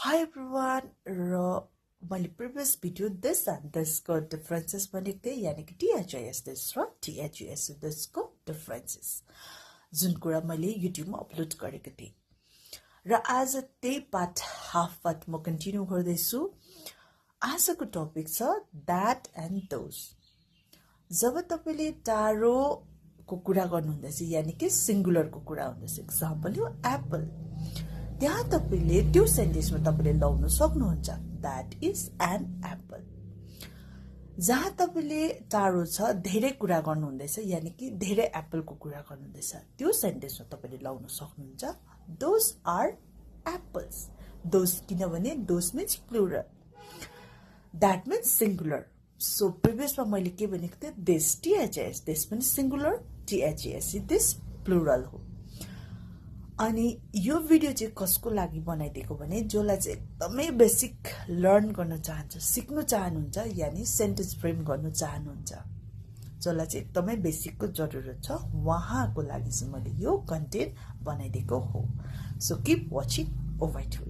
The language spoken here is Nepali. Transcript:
Hi everyone, र मैले previous video this and this को differences भनेको थिएँ यानी कि THIS this र THUS this को differences जुन कुरा मैले युट्युबमा अपलोड गरेको थिएँ र आज त्यही पार्ट हाफ पार्ट म कन्टिन्यू गर्दैछु। आजको टपिक छ that and those। जब तपाईले टाढोको कुरा गर्नुहुँदैछ यानी कि सिंगुलरको कुरा हुँदैछ, एक्जाम्पल यो एप्पल, त्यहाँ तपाईले त्यो सेन्टेन्समा तपाईले लाउन सक्नुहुन्छ that is an apple। जहाँ तपाईले टाढो छ धेरै कुरा गर्नुहुँदैछ यानी कि धेरै एप्पलको कुरा गर्नुहुँदैछ, त्यो सेन्टेन्समा तपाईले लाउन सक्नुहुन्छ those are apples। those किनभने those means plural, that means singular। So प्रिभियसमा मैले के भनेको थिएँ, this THIS this means singular, THES this plural हो। अनि यो भिडियो चाहिँ कसको लागि बनाइदिएको भने जसलाई चाहिँ एकदमै बेसिक लर्न गर्न चाहन्छ, सिक्नु चाहनुहुन्छ यानी सेन्टेन्स फ्रेम गर्न चाहनुहुन्छ, जसलाई चाहिँ एकदमै बेसिकको जरुरत छ, उहाँको लागि चाहिँ मैले यो कन्टेन्ट बनाइदिएको हो। So keep watching over to